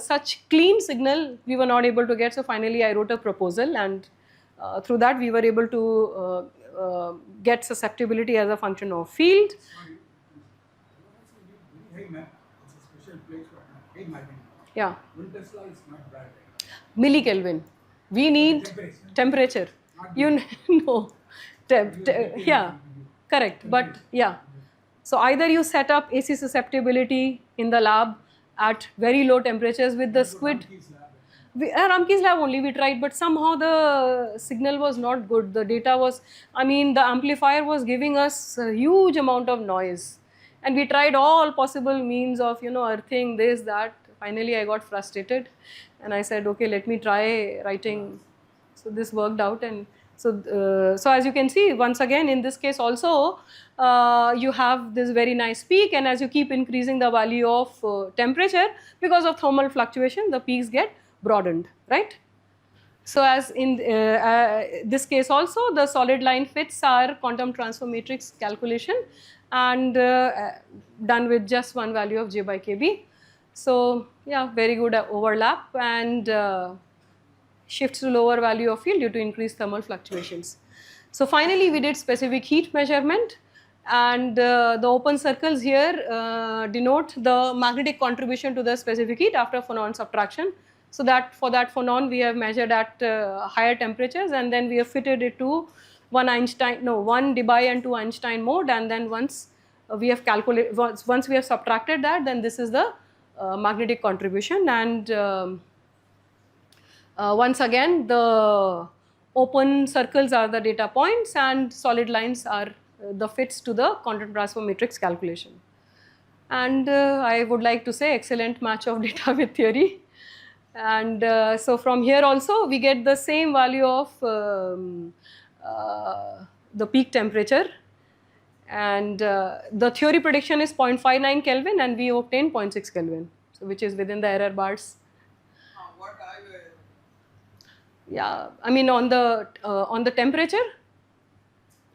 such clean signal we were not able to get. So finally I wrote a proposal, and through that we were able to get susceptibility as a function of field. Sorry, very high map. It's a special place for high mapping. Yeah, 1 Tesla is not bad. millikelvin. We need temperature. You know, yeah, correct. But yeah, so either you set up AC susceptibility in the lab at very low temperatures with the squid. Ramke's lab only we tried, but somehow the signal was not good. The data was, the amplifier was giving us a huge amount of noise. And we tried all possible means of, earthing, this, that. Finally, I got frustrated and I said, okay, let me try writing. So this worked out. And so as you can see, once again, in this case also, you have this very nice peak, and as you keep increasing the value of temperature, because of thermal fluctuation, the peaks get broadened, right? So as in this case also, the solid line fits our quantum transfer matrix calculation and done with just one value of J by KB. So yeah, very good overlap and shifts to lower value of field due to increased thermal fluctuations. So finally we did specific heat measurement, and the open circles here denote the magnetic contribution to the specific heat after phonon subtraction. So that for that phonon we have measured at higher temperatures, and then we have fitted it to one Debye and 2 Einstein mode, and then once we have calculated, once we have subtracted that, then this is the magnetic contribution. And once again, the open circles are the data points and solid lines are the fits to the quantum transfer matrix calculation. And I would like to say excellent match of data with theory. And so from here also we get the same value of the peak temperature, and the theory prediction is 0.59 Kelvin and we obtain 0.6 Kelvin, so which is within the error bars. What I will. Yeah, on the temperature,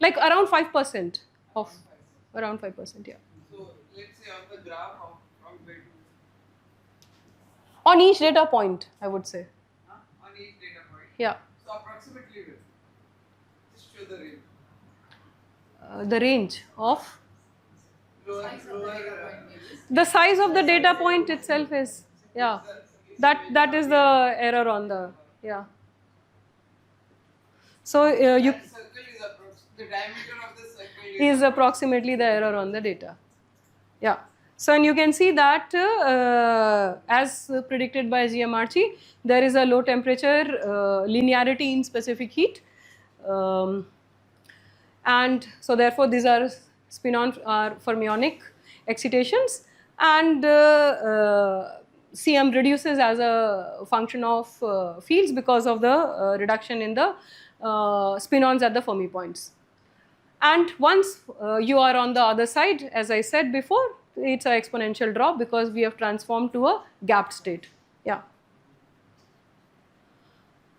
like around 5% of around 5%. Yeah. So let's say on the graph, how big? On each data point, I would say. On each data point. Yeah. So approximately, just show the range. The range of Lower. the size of the data point itself is, yeah, that is the error on the, yeah. So you That circle is the diameter of the circle is approximately the error on the data. Yeah. So and you can see that as predicted by GMRT, there is a low temperature linearity in specific heat. And so therefore these are spin-on fermionic excitations, and CM reduces as a function of fields because of the reduction in the spin-ons at the Fermi points. And once you are on the other side, as I said before, it's an exponential drop because we have transformed to a gapped state. Yeah.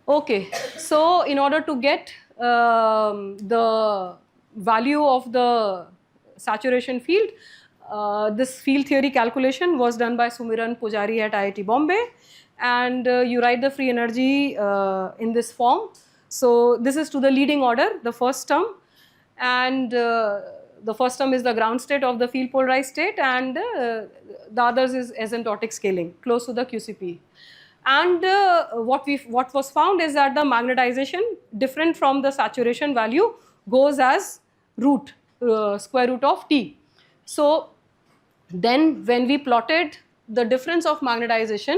Okay, so in order to get the value of the saturation field, this field theory calculation was done by Sumiran Pujari at IIT Bombay, and you write the free energy in this form. So this is to the leading order, the first term, and the first term is the ground state of the field polarized state, and the others is asymptotic scaling close to the QCP. And what was found is that the magnetization different from the saturation value goes as root square root of T. So then when we plotted the difference of magnetization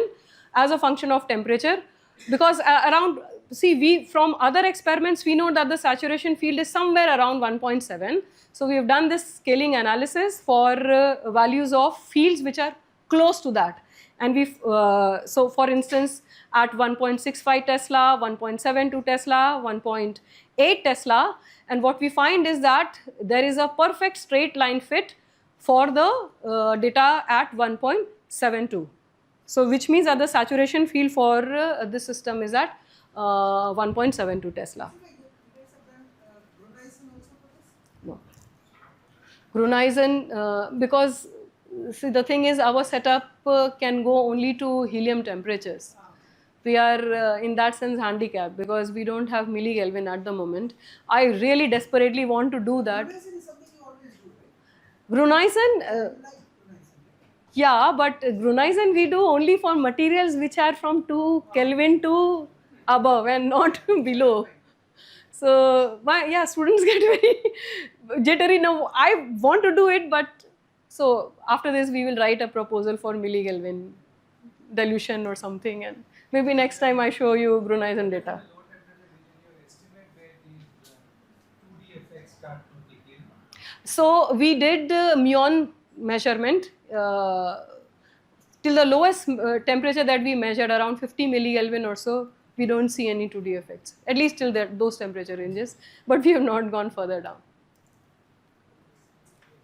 as a function of temperature, because around, see, we from other experiments we know that the saturation field is somewhere around 1.7. So we have done this scaling analysis for values of fields which are close to that. And we so for instance at 1.65 Tesla, 1.72 Tesla, 1.8 Tesla, and what we find is that there is a perfect straight line fit for the data at 1.72. So which means that the saturation field for this system is at 1.72 Tesla. You guys have done Bruneizen also for this? No. Bruneizen, because see the thing is our setup can go only to helium temperatures. We are in that sense handicapped because we don't have millikelvin at the moment. I really desperately want to do that. Bruneizen is something you always do, right? Bruneizen, You like Bruneizen, right? yeah, but Bruneizen we do only for materials which are from 2 Kelvin to above and not below. So yeah, students get very jittery. No, I want to do it, but so after this we will write a proposal for millikelvin dilution or something, and maybe next time I show you Bruneizen data. So we did muon measurement till the lowest temperature that we measured, around 50 millikelvin or so. We don't see any 2D effects, at least till those temperature ranges, but we have not gone further down.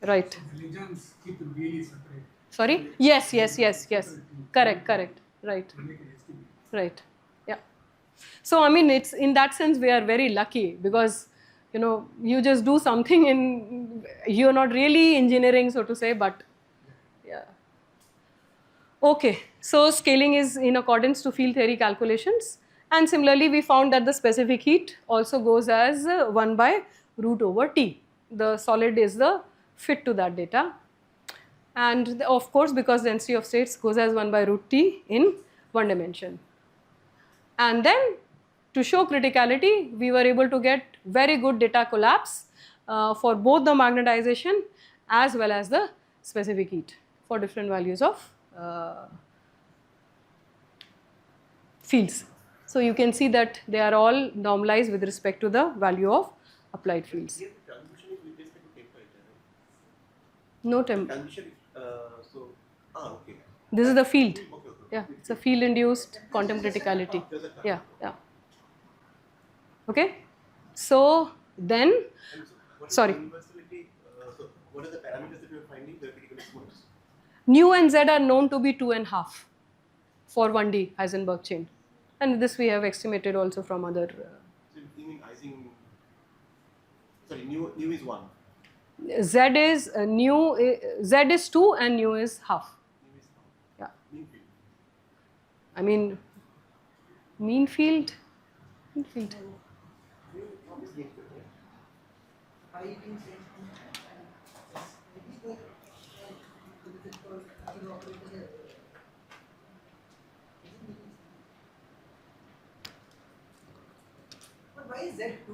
Right. Religions keep it really separate. Sorry? Yes. Correct. Right. They make an estimate. Right. Yeah. So I mean, it's in that sense we are very lucky because you know you just do something and you're not really engineering, so to say, but yeah. Okay. So scaling is in accordance to field theory calculations, and similarly we found that the specific heat also goes as 1 by root over T. The solid is the fit to that data, and of course because density of states goes as 1 by root T in one dimension. And then to show criticality we were able to get very good data collapse for both the magnetization as well as the specific heat for different values of fields. So you can see that they are all normalized with respect to the value of applied fields. Here the transmission is with respect to temperature, right? No temp. Transmission is, okay. This is the field. Okay. Yeah, it's a field induced quantum criticality. Yeah. Okay. So then, And so what is sorry. the universality? So what are the parameters that you are finding the critical response? Nu and Z are known to be 2.5 for 1D Heisenberg chain, and this we have estimated also from other. So you mean Ising? Sorry, nu is 1. Z is Z is 2 and nu is half. Nu is 1. Yeah. Mean field. I mean, mean field. Is mean field, right? High heating state. Maybe the operator here. But why is Z2?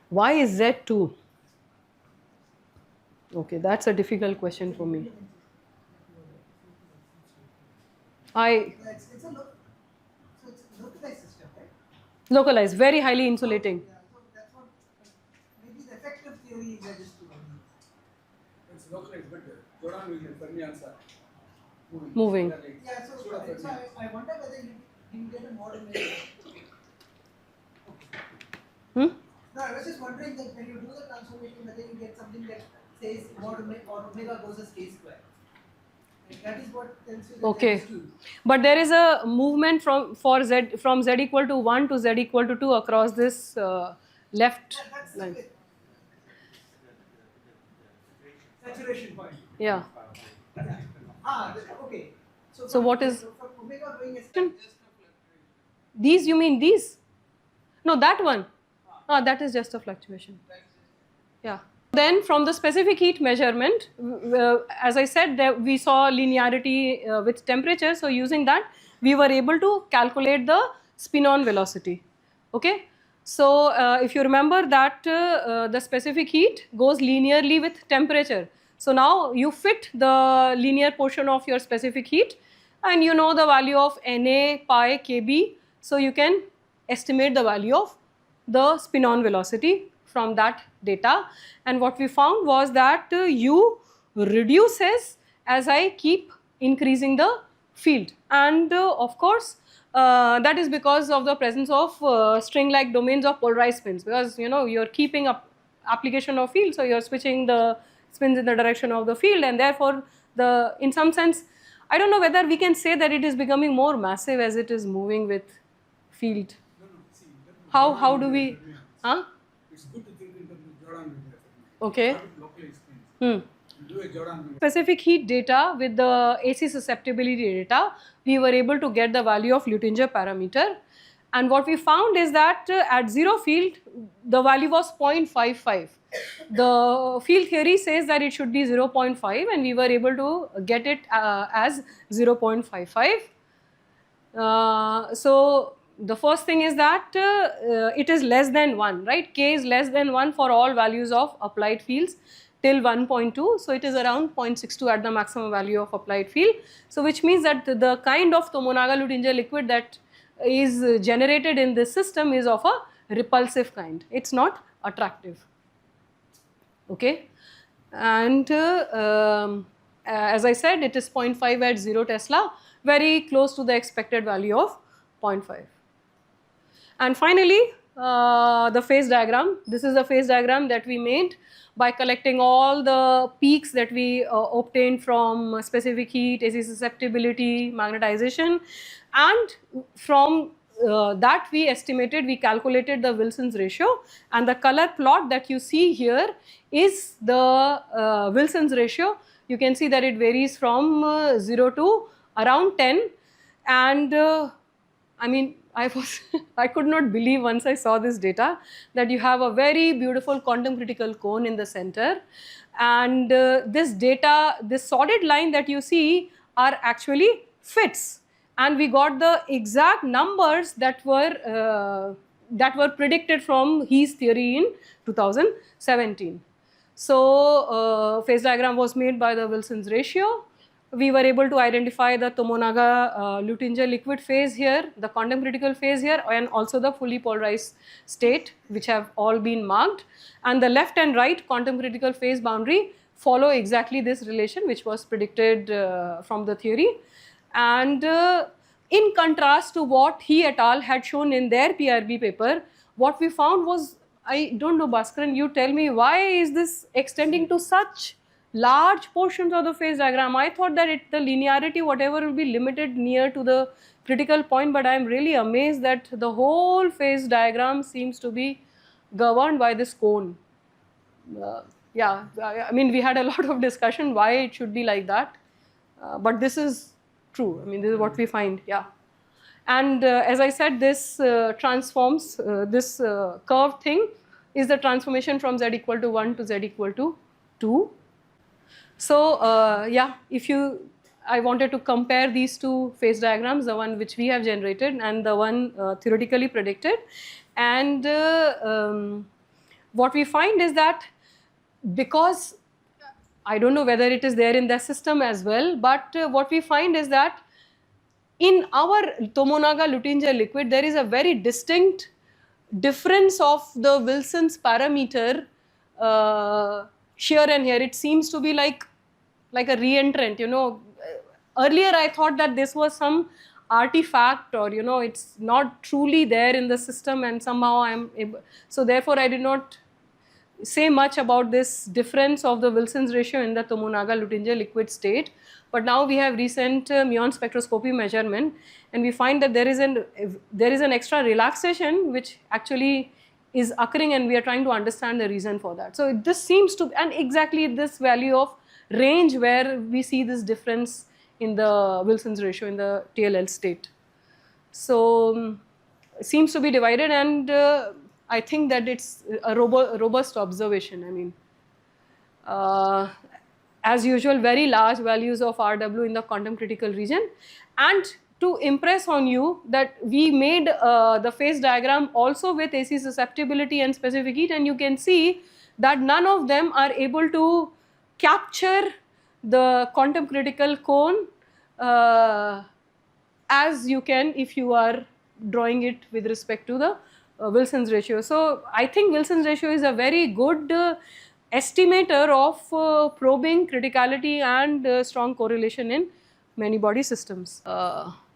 Why is Z 2? Okay, that's a difficult question for me. It's a localized system, right? Localized, very highly insulating. Yeah, so that's what maybe the effective theory is Z2 only. It's localized, but Jordan will get fermions are Moving. They are like Yeah, so pseudo fermions. I wonder whether you get a model measure. Hmm? No, I was just wondering that when you do the transformation, whether you get something that says mod or omega goes as k square. Like that is what tells you that Okay. there is two. But there is a movement from Z equal to 1 to Z equal to 2 across this left That's line. it. Saturation point. Yeah. Okay. So from- what is- from omega going a These, you mean these? No, that one. That is just a fluctuation. Yeah. Then from the specific heat measurement, as I said, we saw linearity with temperature. So using that, we were able to calculate the spin-on velocity. Okay. So if you remember that the specific heat goes linearly with temperature. So now you fit the linear portion of your specific heat and you know the value of Na pi kb. So you can estimate the value of the spin-on velocity from that data, and what we found was that u reduces as I keep increasing the field, and of course that is because of the presence of string-like domains of polarized spins, because you know you're keeping up application of field, so you're switching the spins in the direction of the field, and therefore the, in some sense, I don't know whether we can say that it is becoming more massive as it is moving with field. No, no, see, that is How do Jordan we, Miller fermions. huh? It's good to think in terms of Jordan Miller fermions. Okay. Not with localized spins. Hmm. You do a Jordan Miller. Specific heat data with the AC susceptibility data, we were able to get the value of Luttinger parameter, and what we found is that at zero field the value was 0.55. The field theory says that it should be 0.5 and we were able to get it as 0.55. So the first thing is that it is less than 1, right? K is less than 1 for all values of applied fields till 1.2. So it is around 0.62 at the maximum value of applied field. So which means that the kind of Tomonaga-Luttinger liquid that is generated in this system is of a repulsive kind. It's not attractive. Okay. And as I said, it is 0.5 at 0 Tesla, very close to the expected value of 0.5. And finally, the phase diagram. This is the phase diagram that we made by collecting all the peaks that we obtained from specific heat, AC susceptibility, magnetization, and from that we estimated, we calculated the Wilson's ratio, and the color plot that you see here is the Wilson's ratio. You can see that it varies from 0 to around 10, and I mean, I could not believe once I saw this data that you have a very beautiful quantum critical cone in the center, and this data, this solid line that you see are actually fits, and we got the exact numbers that were predicted from Hee's theory in 2017. So phase diagram was made by the Wilson's ratio. We were able to identify the Tomonaga-Luttinger liquid phase here, the quantum critical phase here, and also the fully polarized state, which have all been marked. And the left and right quantum critical phase boundary follow exactly this relation which was predicted from the theory. And in contrast to what Hee et al. Had shown in their PRB paper, what we found was, I don't know, Bhaskaran, you tell me, why is this extending to such large portions of the phase diagram? I thought that the linearity, whatever, will be limited near to the critical point, but I am really amazed that the whole phase diagram seems to be governed by this cone. Yeah, I mean, we had a lot of discussion why it should be like that, but this is true. I mean, this is what we find, yeah. And as I said, this transforms, this curved thing is the transformation from z equal to 1 to z equal to 2. So yeah, I wanted to compare these two phase diagrams, the one which we have generated and the one theoretically predicted. And what we find is that, because I don't know whether it is there in the system as well, but what we find is that in our Tomonaga-Luttinger liquid, there is a very distinct difference of the Wilson's parameter here and here. It seems to be like a re-entrant, you know. Earlier I thought that this was some artifact, or you know, it's not truly there in the system, and somehow I am able, so therefore I did not say much about this difference of the Wilson's ratio in the Tomonaga-Luttinger liquid state. But now we have recent muon spectroscopy measurement, and we find that there is an extra relaxation which actually is occurring, and we are trying to understand the reason for that. So this seems to, and exactly this value of range where we see this difference in the Wilson's ratio in the TLL state. So seems to be divided, and I think that it's a robust observation. I mean, as usual, very large values of RW in the quantum critical region. And to impress on you that we made the phase diagram also with AC susceptibility and specific heat, and you can see that none of them are able to capture the quantum critical cone as you can if you are drawing it with respect to the Wilson's ratio. So I think Wilson's ratio is a very good estimator of probing criticality and strong correlation in many body systems.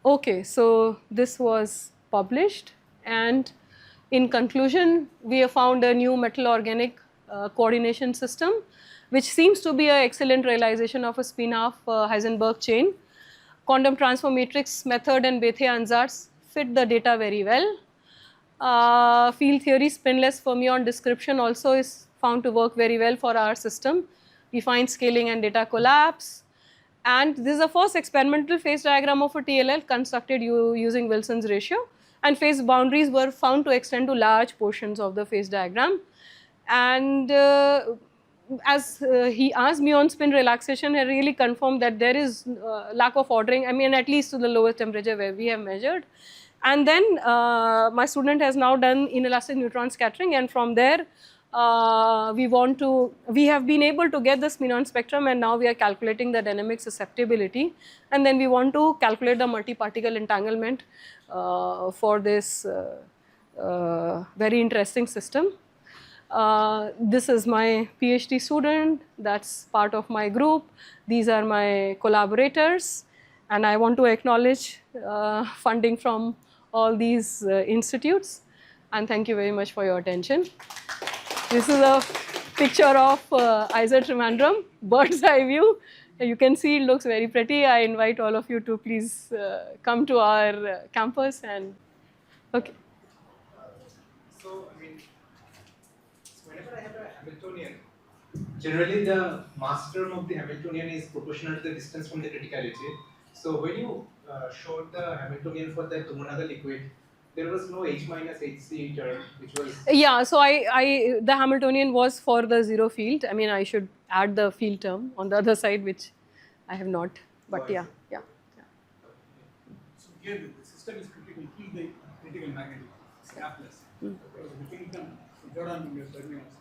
Okay, so this was published, and in conclusion, we have found a new metal organic coordination system, which seems to be an excellent realization of a spin-half Heisenberg chain. Quantum transform matrix method and Bethe ansatz fit the data very well. Field theory spinless fermion description also is found to work very well for our system. We find scaling and data collapse. And this is the first experimental phase diagram of a TLL constructed using Wilson's ratio. And phase boundaries were found to extend to large portions of the phase diagram. And as he asked me on spin relaxation, I really confirmed that there is lack of ordering, I mean at least to the lowest temperature where we have measured. And then my student has now done inelastic neutron scattering, and from there we have been able to get the spin-on spectrum, and now we are calculating the dynamic susceptibility, and then we want to calculate the multi-particle entanglement for this very interesting system. This is my PhD student, that's part of my group. These are my collaborators, and I want to acknowledge funding from all these institutes, and thank you very much for your attention. This is a picture of IISER Trivandrum, bird's eye view. You can see it looks very pretty. I invite all of you to please come to our campus and, okay. So, I mean, whenever I have a Hamiltonian, generally the mass term of the Hamiltonian is proportional to the distance from the criticality. So, when you showed the Hamiltonian for the Tomonaga liquid, there was no H minus Hc term, which was... Yeah, so the Hamiltonian was for the zero field. I mean, I should add the field term on the other side, which I have not, but yeah. So here the system is critical, kill the critical magnetic, it's gapless. Because the Wigington, Jordan fermions,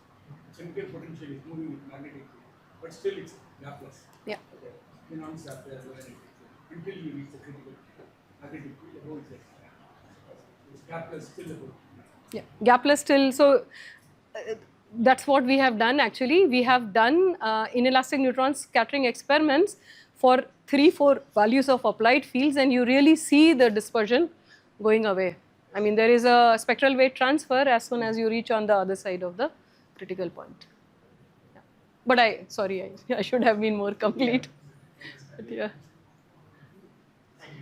chemical potential is moving with magnetic field, but still it's gapless. Yeah. Phenons are there until you reach the critical magnetic field, the whole is gapless still the whole. Yeah, gapless still. So that's what we have done actually. We have done inelastic neutron scattering experiments for 3-4 values of applied fields, and you really see the dispersion going away. I mean, there is a spectral weight transfer as soon as you reach on the other side of the critical point. Yeah. But I should have been more complete. But yeah.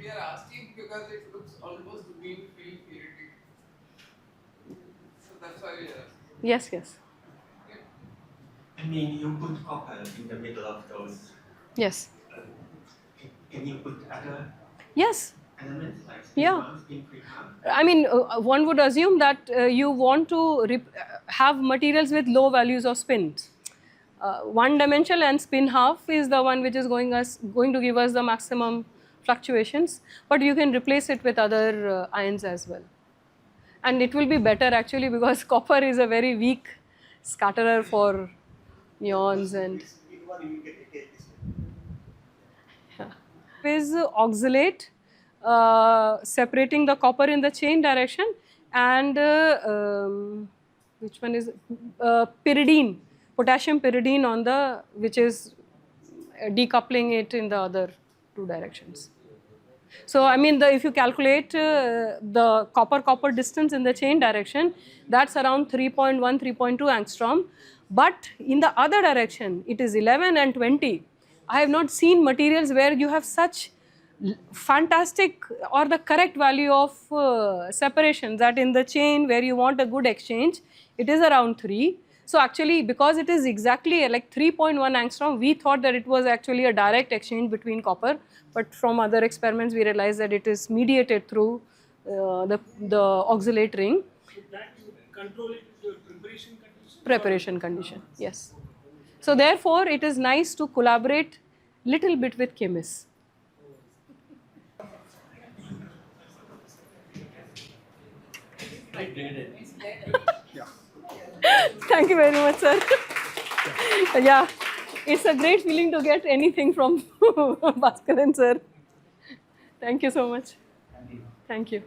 We are asking because it looks almost mean field theoretic. So that's why we are asking. Yes, yes. I mean, you put copper in the middle of those. Yes. Can you put other Yes. elements like Yeah. spin half? I mean, one would assume that you want to have materials with low values of spins. One dimensional and spin half is the one which is going to give us the maximum fluctuations, but you can replace it with other ions as well. And it will be better actually because copper is a very weak scatterer for muons and is oxalate separating the copper in the chain direction, and which one is pyridine, potassium pyridine on the, which is decoupling it in the other two directions. So I mean, if you calculate the copper-copper distance in the chain direction, that's around 3.1, 3.2 angstrom. But in the other direction, it is 11 and 20. I have not seen materials where you have such fantastic or the correct value of separation, that in the chain where you want a good exchange, it is around 3. So actually, because it is exactly like 3.1 angstrom, we thought that it was actually a direct exchange between copper, but from other experiments we realized that it is mediated through the oxalate ring. So that you control it to preparation condition? Preparation condition, yes. So therefore, it is nice to collaborate little bit with chemists. Thank you very much, sir. Yeah, it's a great feeling to get anything from Bhaskaran, sir. Thank you so much. Thank you.